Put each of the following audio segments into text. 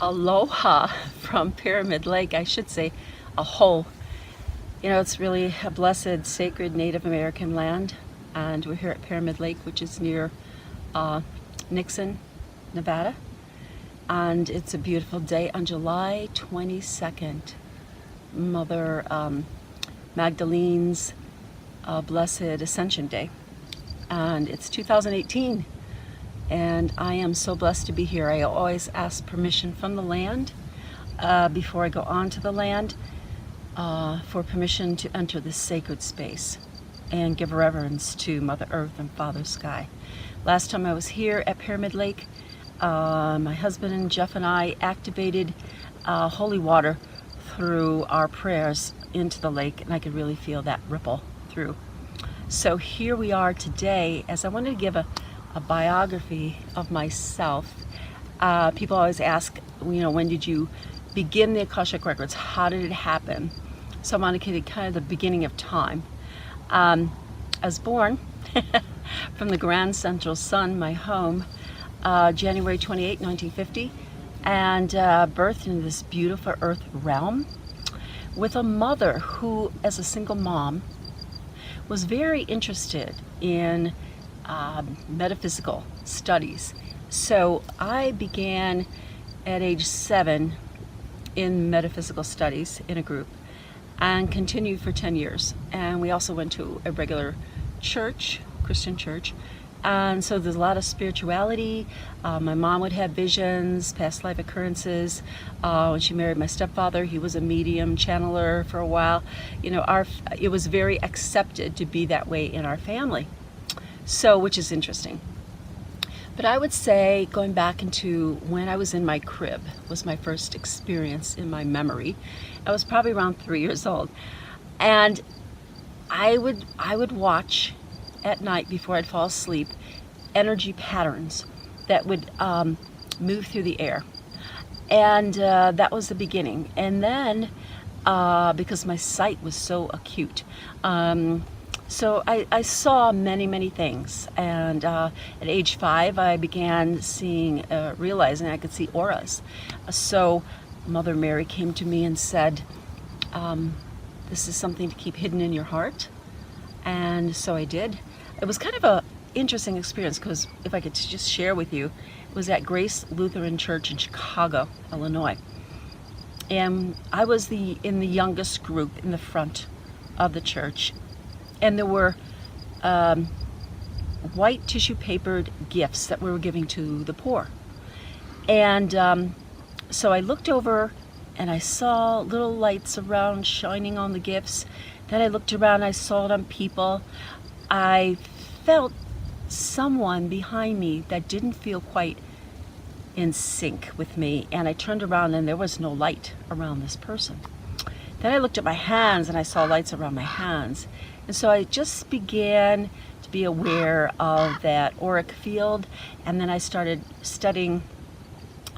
Aloha from Pyramid Lake, I should say, aho. You know, it's really a blessed, sacred Native American land, and we're here at Pyramid Lake, which is near Nixon, Nevada, and it's a beautiful day on July 22nd, Mother Magdalene's Blessed Ascension Day, and it's 2018. And I am so blessed to be here. I always ask permission from the land before I go onto the land for permission to enter this sacred space and give reverence to Mother Earth and Father Sky. Last time I was here at Pyramid Lake, my husband and Jeff and I activated holy water through our prayers into the lake, and I could really feel that ripple through. So here we are today, as I wanted to give a biography of myself. People always ask, you know, when did you begin the Akashic Records? How did it happen? So I want to give kind of the beginning of time. I was born from the Grand Central Sun, my home, January 28, 1950, and birthed into this beautiful earth realm with a mother who, as a single mom, was very interested in metaphysical studies. So I began at age 7 in metaphysical studies in a group and continued for 10 years. And we also went to a regular church, Christian church. And so there's a lot of spirituality. My mom would have visions, past life occurrences. When she married my stepfather, he was a medium channeler for a while. You know, it was very accepted to be that way in our family. So, which is interesting. But I would say going back into when I was in my crib was my first experience in my memory. I was probably around 3 years old. And I would watch at night before I'd fall asleep energy patterns that would move through the air. And that was the beginning. And then, because my sight was so acute, so I saw many things, and at age 5 I began seeing, realizing I could see auras. So Mother Mary came to me and said, this is something to keep hidden in your heart. And so I did. It was kind of a interesting experience, because if I could just share with you, it was at Grace Lutheran Church in Chicago, Illinois. And I was in the youngest group in the front of the church. And there were white tissue papered gifts that we were giving to the poor. And so I looked over and I saw little lights around shining on the gifts. Then I looked around, I saw it on people. I felt someone behind me that didn't feel quite in sync with me. And I turned around and there was no light around this person. Then I looked at my hands and I saw lights around my hands. And so I just began to be aware of that auric field, and then I started studying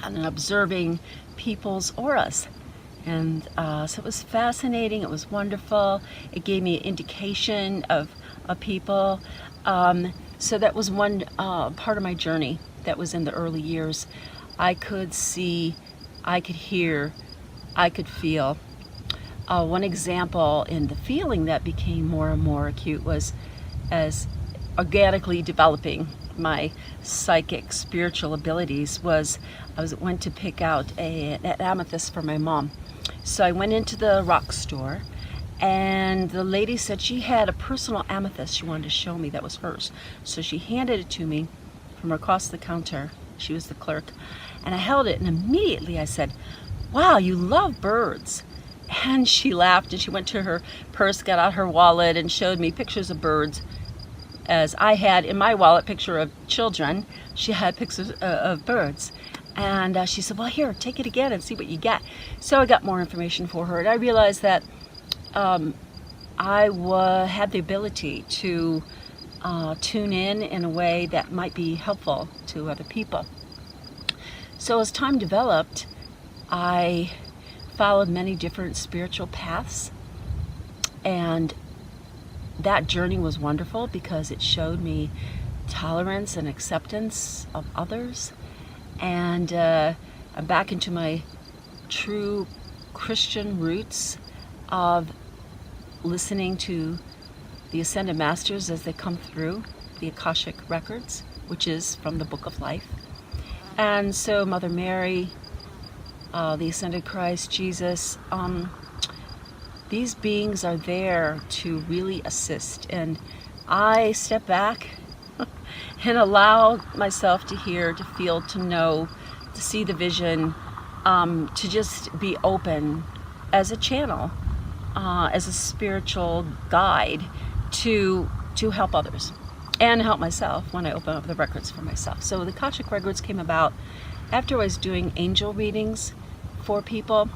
and observing people's auras. And so it was fascinating, it was wonderful, it gave me an indication of people. So that was one part of my journey that was in the early years. I could see, I could hear, I could feel. One example in the feeling that became more and more acute was as organically developing my psychic spiritual abilities was I went to pick out an amethyst for my mom. So I went into the rock store, and the lady said she had a personal amethyst she wanted to show me that was hers. So she handed it to me from across the counter. She was the clerk. And I held it, and immediately I said, "Wow, you love birds." And she laughed, and she went to her purse, got out her wallet, and showed me pictures of birds. As I had in my wallet picture of children, she had pictures of birds. And she said, "Well, here, take it again and see what you get." So I got more information for her, and I realized that I had the ability to tune in a way that might be helpful to other people. So as time developed, I followed many different spiritual paths, and that journey was wonderful because it showed me tolerance and acceptance of others, and I'm back into my true Christian roots of listening to the Ascended Masters as they come through the Akashic records, which is from the Book of Life. And so Mother Mary, the Ascended Christ, Jesus, these beings are there to really assist. And I step back and allow myself to hear, to feel, to know, to see the vision, to just be open as a channel, as a spiritual guide to help others and help myself when I open up the records for myself. So the Akashic records came about after I was doing angel readings for people,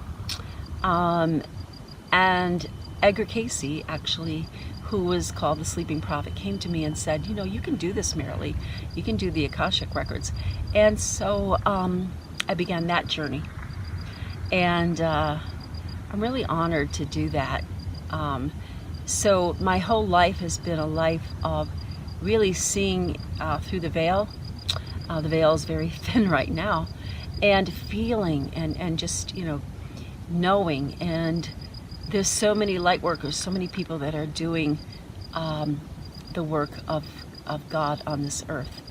and Edgar Casey, actually, who was called the Sleeping Prophet, came to me and said, you know, you can do this, Merrilee. You can do the Akashic records. And so I began that journey. And I'm really honored to do that. So my whole life has been a life of really seeing through the veil. The veil is very thin right now. And feeling and just, you know, knowing. And there's so many light workers, so many people that are doing the work of God on this earth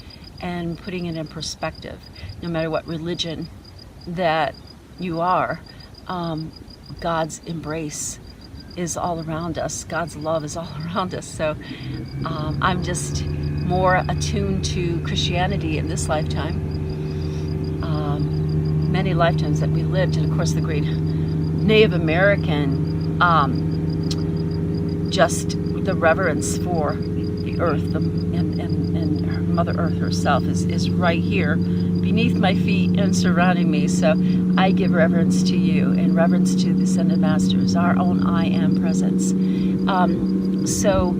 and putting it in perspective. No matter what religion that you are, God's embrace is all around us. God's love is all around us. So I'm just more attuned to Christianity in this lifetime. Many lifetimes that we lived, and of course the great Native American, just the reverence for the earth and Mother Earth herself is right here beneath my feet and surrounding me. So I give reverence to you and reverence to the Ascended Masters, our own I Am presence. So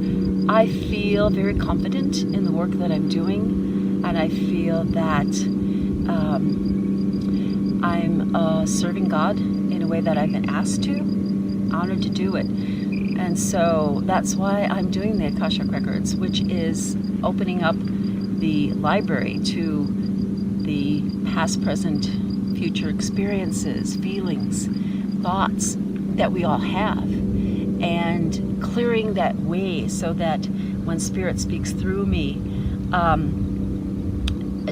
I feel very confident in the work that I'm doing, and I feel that I'm serving God in a way that I've been asked to, honored to do it. And so that's why I'm doing the Akashic Records, which is opening up the library to the past, present, future experiences, feelings, thoughts that we all have, and clearing that way so that when Spirit speaks through me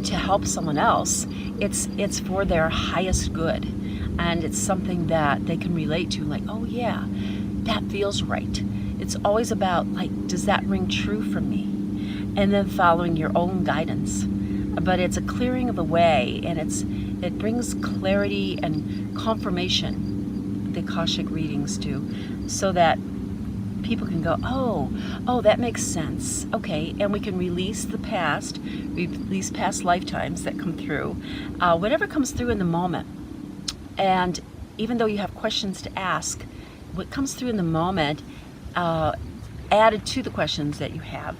to help someone else, it's for their highest good, and it's something that they can relate to, like, oh yeah, that feels right. It's always about, like, does that ring true for me? And then following your own guidance. But it's a clearing of the way, and it brings clarity and confirmation, the Akashic readings do, so that people can go, oh, that makes sense. Okay, and we can release the past, release past lifetimes that come through, whatever comes through in the moment. And even though you have questions to ask, what comes through in the moment, added to the questions that you have,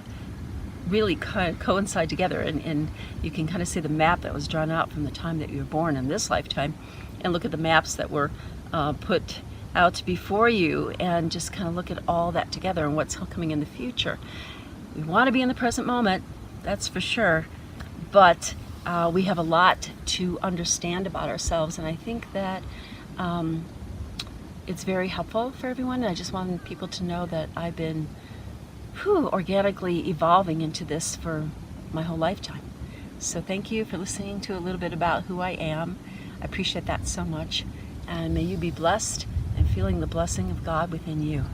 really kind of coincide together, and you can kind of see the map that was drawn out from the time that you were born in this lifetime, and look at the maps that were put out before you, and just kind of look at all that together and what's coming in the future. We want to be in the present moment, that's for sure, but we have a lot to understand about ourselves, and I think that it's very helpful for everyone. I just want people to know that I've been organically evolving into this for my whole lifetime. So thank you for listening to a little bit about who I am. I appreciate that so much, and may you be blessed and feeling the blessing of God within you.